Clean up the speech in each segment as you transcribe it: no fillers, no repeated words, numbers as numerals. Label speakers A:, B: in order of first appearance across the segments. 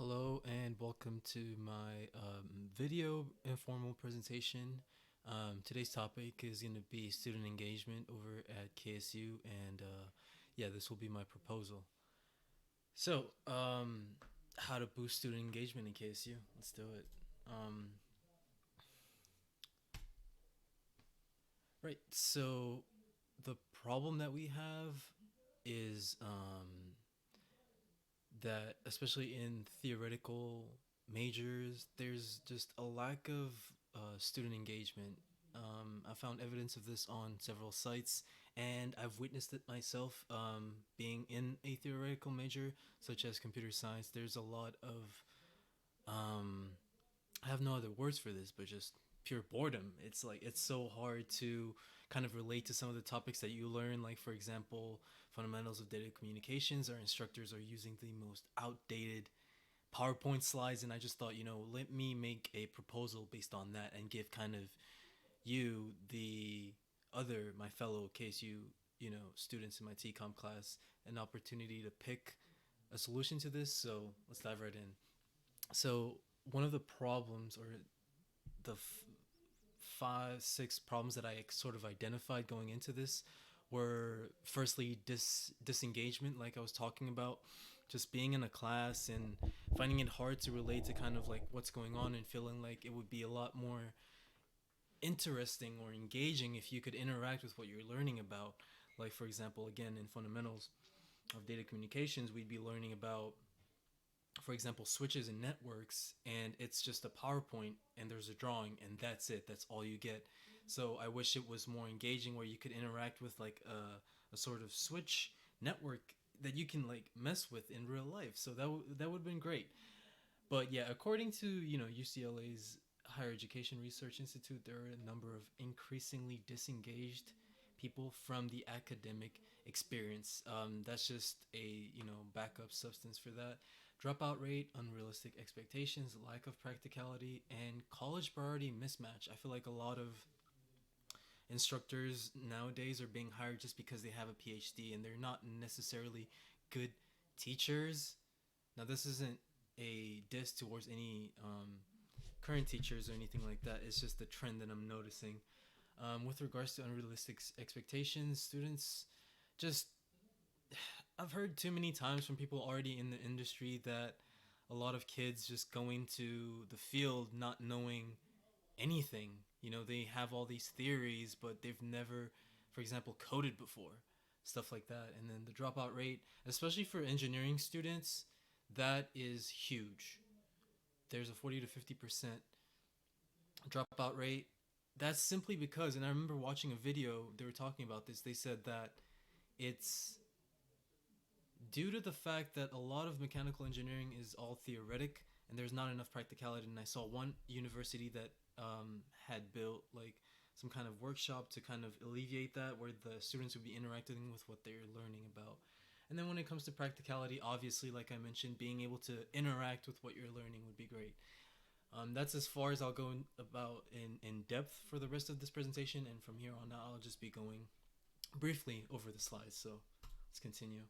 A: Hello and welcome to my video informal presentation. Today's topic is going to be student engagement over at KSU, and yeah, this will be my proposal. So, how to boost student engagement in KSU? Let's do it. Right. So, the problem that we have is that especially in theoretical majors, there's just a lack of student engagement. I found evidence of this on several sites, and I've witnessed it myself. Being in a theoretical major such as computer science, there's a lot of I have no other words for this, but just pure boredom. It's like it's so hard to kind of relate to some of the topics that you learn. Like for example, fundamentals of data communications. Our instructors are using the most outdated PowerPoint slides, and I just thought, let me make a proposal based on that and give kind of you, the other my fellow KSU, students in my TCOM class, an opportunity to pick a solution to this. So let's dive right in. So one of the problems, or the five, six problems that I sort of identified going into this, were firstly disengagement, like I was talking about, just being in a class and finding it hard to relate to kind of like what's going on and feeling like it would be a lot more interesting or engaging if you could interact with what you're learning about. Like for example, again, in fundamentals of data communications, we'd be learning about, for example, switches and networks, and it's just a PowerPoint and there's a drawing and that's it. That's all you get. So I wish it was more engaging where you could interact with like a sort of switch network that you can like mess with in real life. So that would have been great. But yeah, according to UCLA's Higher Education Research Institute, there are a number of increasingly disengaged people from the academic experience. That's just a backup substance for that. Dropout rate, unrealistic expectations, lack of practicality, and college priority mismatch. I feel like a lot of instructors nowadays are being hired just because they have a PhD and they're not necessarily good teachers. Now, this isn't a diss towards any current teachers or anything like that. It's just the trend that I'm noticing. With regards to unrealistic expectations, students just, I've heard too many times from people already in the industry that a lot of kids just go into the field not knowing anything. They have all these theories, but they've never, for example, coded before, stuff like that. And then the dropout rate, especially for engineering students, that is huge. There's a 40 to 50% dropout rate. That's simply because, and I remember watching a video, they were talking about this. They said that it's due to the fact that a lot of mechanical engineering is all theoretic and there's not enough practicality. And I saw one university that had built like some kind of workshop to kind of alleviate that, where the students would be interacting with what they're learning about. And then when it comes to practicality, obviously, like I mentioned, being able to interact with what you're learning would be great. That's as far as I'll go about in depth for the rest of this presentation, and from here on out, I'll just be going briefly over the slides. So let's continue.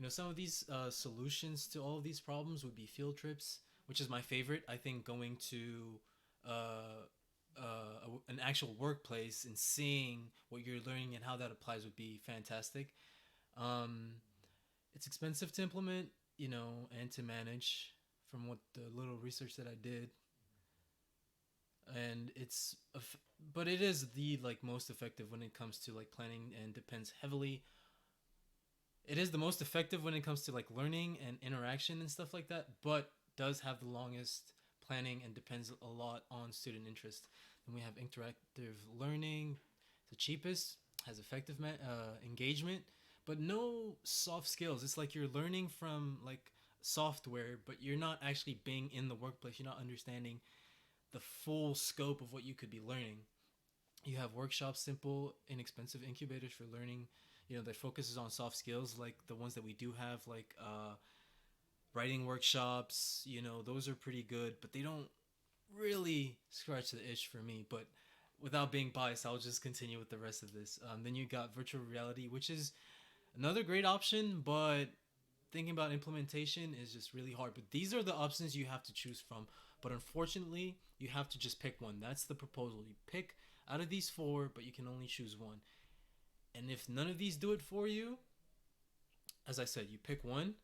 A: Some of these solutions to all of these problems would be field trips, which is my favorite. I think going to an actual workplace and seeing what you're learning and how that applies would be fantastic. Um, it's expensive to implement, and to manage from what the little research that I did. And but it is the like most effective when it comes to like planning, and depends heavily. It is the most effective when it comes to like learning and interaction and stuff like that, but does have the longest planning and depends a lot on student interest. Then we have interactive learning, the cheapest, has effective engagement, but no soft skills. It's like you're learning from like software, but you're not actually being in the workplace. You're not understanding the full scope of what you could be learning. You have workshops, simple, inexpensive incubators for learning, that focuses on soft skills, like the ones that we do have, like writing workshops. Those are pretty good, but they don't really scratch the itch for me. But without being biased, I'll just continue with the rest of this. Then you got virtual reality, which is another great option, but thinking about implementation is just really hard. But these are the options you have to choose from. But unfortunately, you have to just pick one. That's the proposal. You pick out of these four, but you can only choose one. And if none of these do it for you, as I said, you pick one.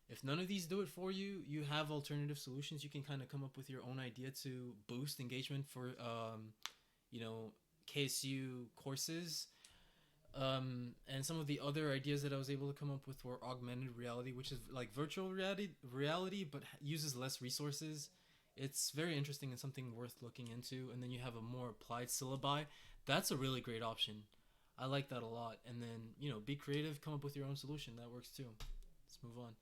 A: If none of these do it for you, you have alternative solutions. You can kind of come up with your own idea to boost engagement for, you know, KSU courses. And some of the other ideas that I was able to come up with were augmented reality, which is like virtual reality, but uses less resources. It's very interesting and something worth looking into. And then you have a more applied syllabi. That's a really great option. I like that a lot. And then, you know, be creative, come up with your own solution. That works too. Let's move on.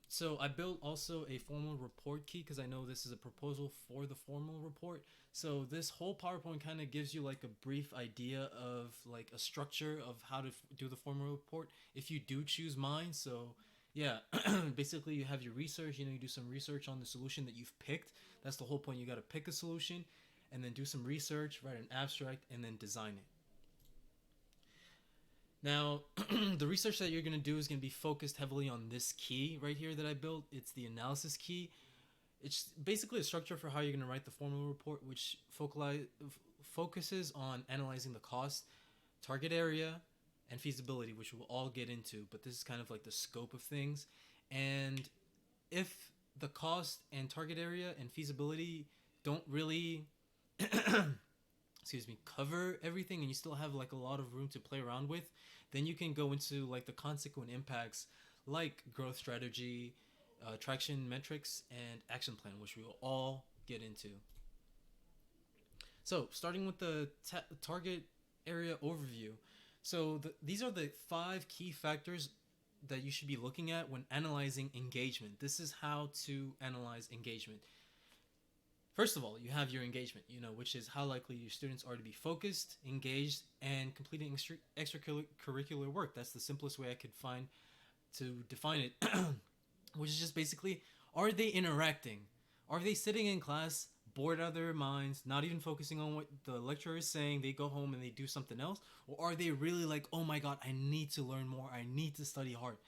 A: So I built also a formal report key because I know this is a proposal for the formal report. So this whole PowerPoint kind of gives you like a brief idea of like a structure of how to do the formal report if you do choose mine. So yeah, basically you have your research, you know, you do some research on the solution that you've picked. That's the whole point. You got to pick a solution and then do some research, write an abstract, and then design it. Now, the research that you're going to do is going to be focused heavily on this key right here that I built. It's the analysis key. It's basically a structure for how you're going to write the formal report, which focuses on analyzing the cost, target area, and feasibility, which we'll all get into. But this is kind of like the scope of things. And if the cost and target area and feasibility don't really cover everything and you still have like a lot of room to play around with, then you can go into like the consequent impacts like growth strategy, traction metrics, and action plan, which we will all get into. So starting with the target area overview. So these are the 5 key factors that you should be looking at when analyzing engagement. This is how to analyze engagement. First of all, you have your engagement, you know, which is how likely your students are to be focused, engaged, and completing extracurricular work. That's the simplest way I could find to define it, which is just basically, are they interacting? Are they sitting in class, bored out of their minds, not even focusing on what the lecturer is saying, they go home and they do something else? Or are they really like, oh my God, I need to learn more, I need to study hard?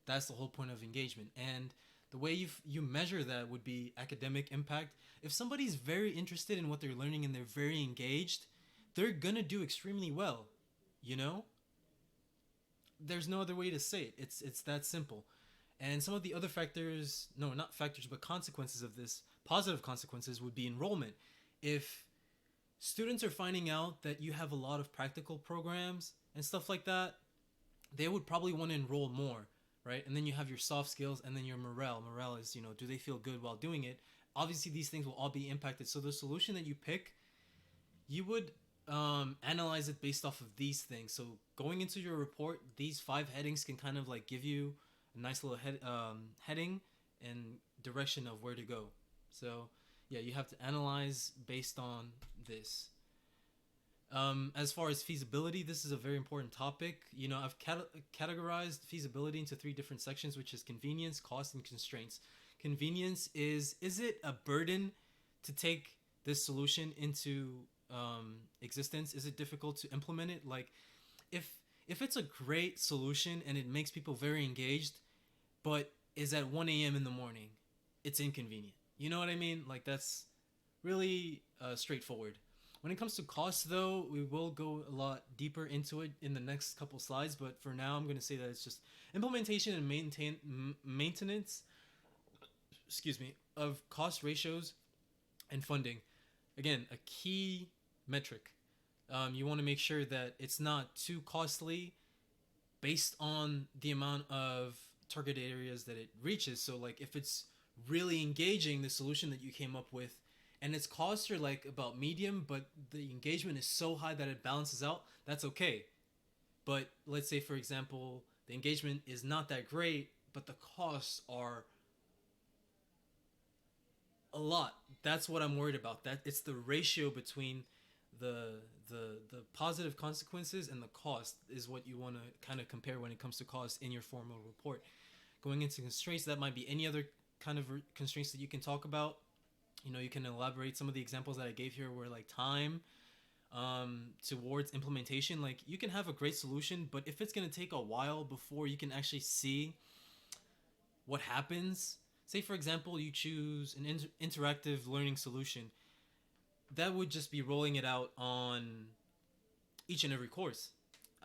A: That's the whole point of engagement. And the way you measure that would be academic impact. If somebody's very interested in what they're learning and they're very engaged, they're gonna do extremely well, you know? There's no other way to say it. It's that simple. And some of the other factors, no, not factors, but consequences of this, positive consequences would be enrollment. If students are finding out that you have a lot of practical programs and stuff like that, they would probably want to enroll more, right? And then you have your soft skills and then your morale. Morale is, you know, do they feel good while doing it? Obviously, these things will all be impacted. So the solution that you pick, you would analyze it based off of these things. So going into your report, these 5 headings can kind of like give you a nice little heading and direction of where to go. So yeah, you have to analyze based on this. As far as feasibility, this is a very important topic. You know, I've categorized feasibility into 3 different sections, which is convenience, cost, and constraints. Convenience is it a burden to take this solution into existence? Is it difficult to implement it? Like, if it's a great solution and it makes people very engaged, but is at 1 a.m. in the morning, it's inconvenient. You know what I mean? Like, that's really straightforward. When it comes to cost, though, we will go a lot deeper into it in the next couple slides. But for now, I'm going to say that it's just implementation and maintenance, of cost ratios and funding. Again, a key metric. You want to make sure that it's not too costly based on the amount of target areas that it reaches. So like if it's really engaging, the solution that you came up with, and its costs are like about medium, but the engagement is so high that it balances out, that's okay. But let's say, for example, the engagement is not that great, but the costs are a lot. That's what I'm worried about. That it's the ratio between the positive consequences and the cost is what you want to kind of compare when it comes to cost in your formal report. Going into constraints, that might be any other kind of constraints that you can talk about. You know, you can elaborate. Some of the examples that I gave here were like time towards implementation. Like, you can have a great solution, but if it's going to take a while before you can actually see what happens. Say, for example, you choose an interactive learning solution. That would just be rolling it out on each and every course.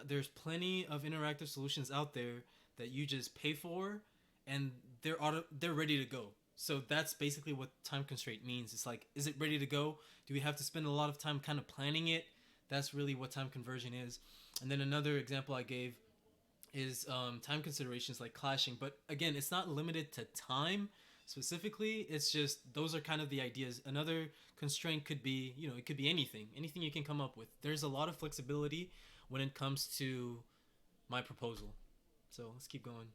A: There's plenty of interactive solutions out there that you just pay for, and they're ready to go. So that's basically what time constraint means. It's like, is it ready to go? Do we have to spend a lot of time kind of planning it? That's really what time conversion is. And then another example I gave is time considerations like clashing. But again, it's not limited to time specifically. It's just those are kind of the ideas. Another constraint could be, it could be anything you can come up with. There's a lot of flexibility when it comes to my proposal. So let's keep going.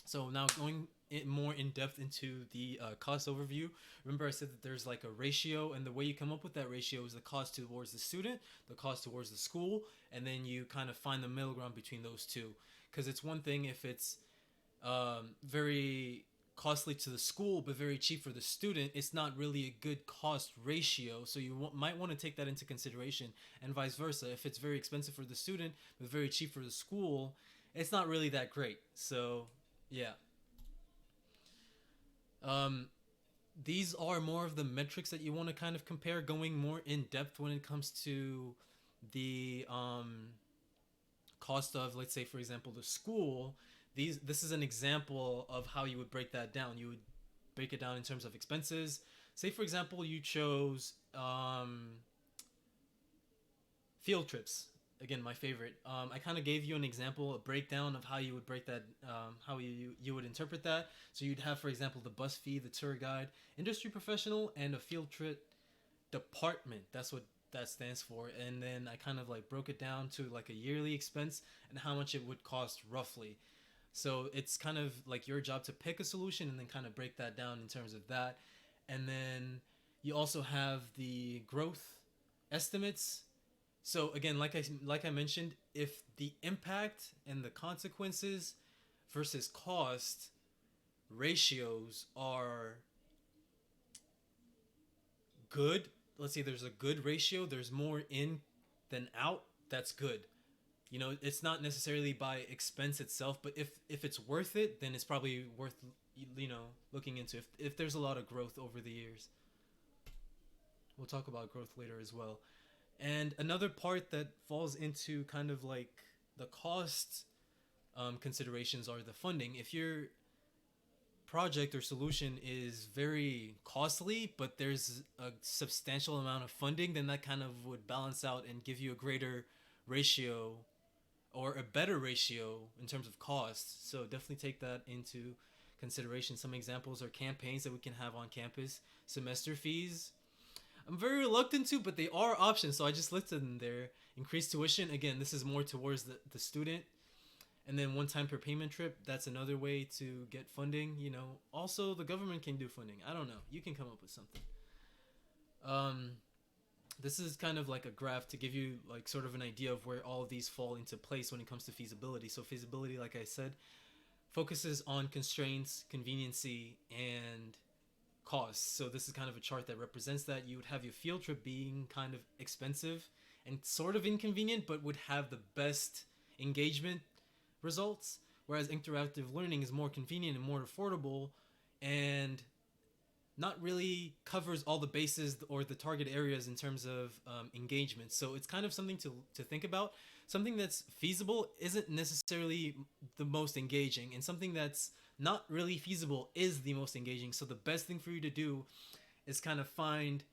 A: So now going more in depth into the cost overview. Remember I said that there's like a ratio, and the way you come up with that ratio is the cost towards the student, the cost towards the school, and then you kind of find the middle ground between those two. Because it's one thing if it's very costly to the school but very cheap for the student, it's not really a good cost ratio. So you might want to take that into consideration, and vice versa. If it's very expensive for the student but very cheap for the school, it's not really that great. So yeah. These are more of the metrics that you want to kind of compare, going more in depth when it comes to the cost of, let's say, for example, the school. This is an example of how you would break that down. You would break it down in terms of expenses. Say, for example, you chose field trips. Again, my favorite. I kind of gave you an example, a breakdown of how you would break that, how you would interpret that. So you'd have, for example, the bus fee, the tour guide, industry professional, and a field trip department. That's what that stands for. And then I kind of like broke it down to like a yearly expense and how much it would cost roughly. So it's kind of like your job to pick a solution and then kind of break that down in terms of that. And then you also have the growth estimates. So again, like I mentioned, if the impact and the consequences versus cost ratios are good, let's say there's a good ratio, there's more in than out, that's good. It's not necessarily by expense itself, but if it's worth it, then it's probably worth looking into if there's a lot of growth over the years. We'll talk about growth later as well. And another part that falls into kind of like the cost considerations are the funding. If your project or solution is very costly, but there's a substantial amount of funding, then that kind of would balance out and give you a greater ratio or a better ratio in terms of cost. So definitely take that into consideration. Some examples are campaigns that we can have on campus, semester fees. I'm very reluctant to, but they are options, so I just listed them there. Increased tuition, again, this is more towards the student. And then one-time per payment trip, that's another way to get funding. Also the government can do funding. I don't know. You can come up with something. This is kind of like a graph to give you like sort of an idea of where all of these fall into place when it comes to feasibility. So feasibility, like I said, focuses on constraints, conveniency, and costs. So this is kind of a chart that represents that. You would have your field trip being kind of expensive and sort of inconvenient, but would have the best engagement results, whereas interactive learning is more convenient and more affordable and not really covers all the bases or the target areas in terms of engagement. So it's kind of something to think about. Something that's feasible isn't necessarily the most engaging, and something that's not really feasible is the most engaging. So the best thing for you to do is kind of find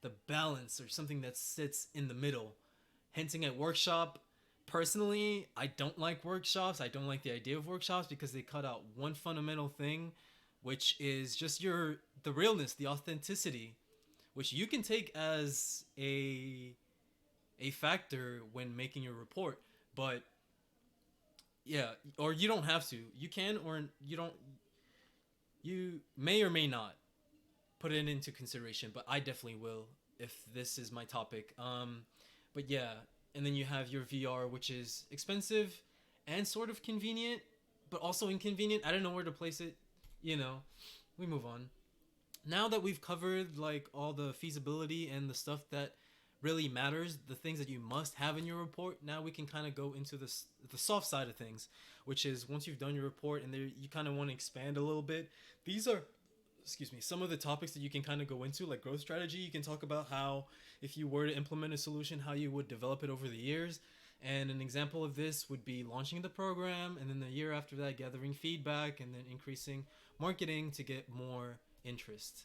A: the balance or something that sits in the middle. Hinting at workshop, personally, I don't like workshops. I don't like the idea of workshops because they cut out one fundamental thing, which is just the realness, the authenticity, which you can take as a factor when making your report. But yeah, or you don't have to. You can, or you don't. You may or may not put it into consideration, but I definitely will if this is my topic. But yeah, and then you have your VR, which is expensive and sort of convenient, but also inconvenient. I don't know where to place it. We move on. Now that we've covered like all the feasibility and the stuff that really matters, the things that you must have in your report. Now we can kind of go into the soft side of things, which is once you've done your report and there you kind of want to expand a little bit. These are, excuse me, some of the topics that you can kind of go into, like growth strategy. You can talk about how, if you were to implement a solution, how you would develop it over the years. And an example of this would be launching the program, and then the year after that, gathering feedback, and then increasing marketing to get more interest.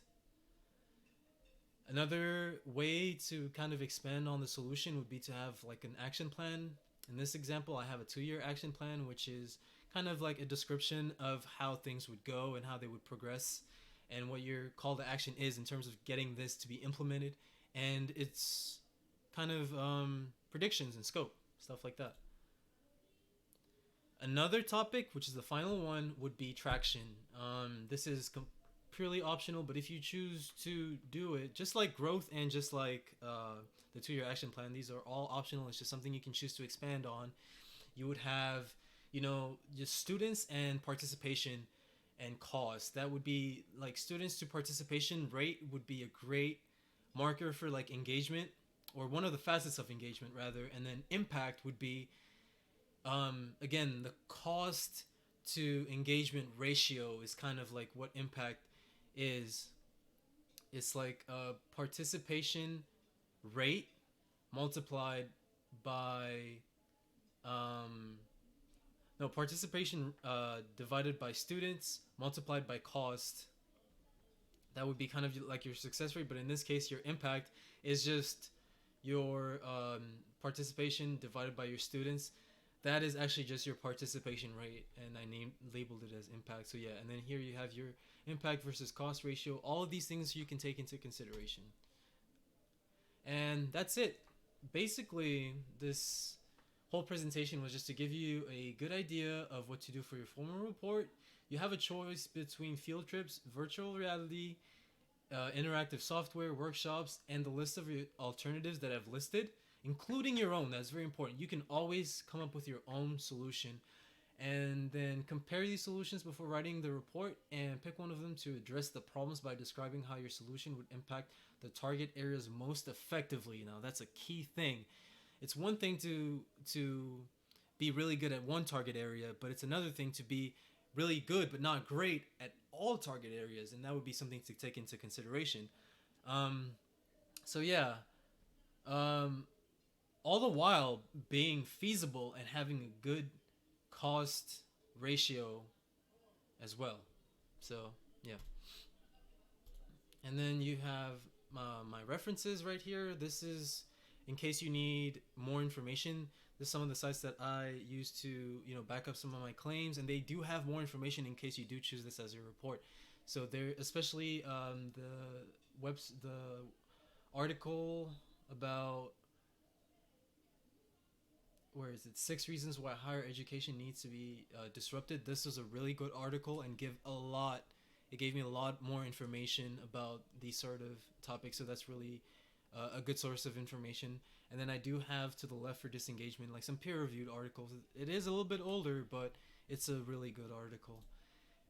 A: Another way to kind of expand on the solution would be to have like an action plan. In this example, I have a 2-year action plan, which is kind of like a description of how things would go and how they would progress and what your call to action is in terms of getting this to be implemented, and its kind of predictions and scope, stuff like that. Another topic, which is the final one, would be traction. This is purely optional, but if you choose to do it, just like growth and just like the 2-year action plan, these are all optional. It's just something you can choose to expand on. You would have, just students and participation and cost. That would be like students to participation rate would be a great marker for like engagement, or one of the facets of engagement rather. And then impact would be, again, the cost to engagement ratio is kind of like what impact is. It's like a participation rate multiplied by participation divided by students multiplied by cost. That would be kind of like your success rate, but in this case your impact is just your participation divided by your students. That is actually just your participation rate, and I labeled it as impact. So yeah, and then here you have your impact versus cost ratio. All of these things you can take into consideration. And that's it. Basically, this whole presentation was just to give you a good idea of what to do for your formal report. You have a choice between field trips, virtual reality, interactive software, workshops, and the list of alternatives that I've listed, including your own. That's very important. You can always come up with your own solution, and then compare these solutions before writing the report and pick one of them to address the problems by describing how your solution would impact the target areas most effectively. Now, that's a key thing. It's one thing to be really good at one target area, but it's another thing to be really good but not great at all target areas, and that would be something to take into consideration. So yeah, all the while being feasible and having a good cost ratio as well. So yeah, and then you have my references right here. This is in case you need more information. This is some of the sites that I use to back up some of my claims, and they do have more information in case you do choose this as your report. So there, especially the article about, where is it, 6 reasons why higher education needs to be disrupted. This was a really good article and it gave me a lot more information about these sort of topics. So that's really a good source of information. And then I do have to the left for disengagement, like some peer-reviewed articles. It is a little bit older, but it's a really good article.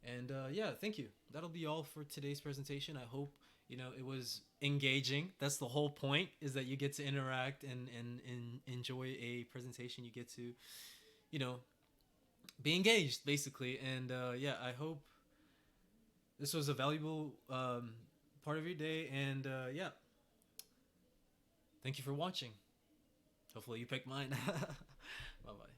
A: And yeah, thank you. That'll be all for today's presentation. I hope it was engaging. That's the whole point, is that you get to interact and enjoy a presentation. You get to be engaged, basically. And yeah, I hope this was a valuable part of your day. And yeah, thank you for watching. Hopefully you picked mine. Bye bye.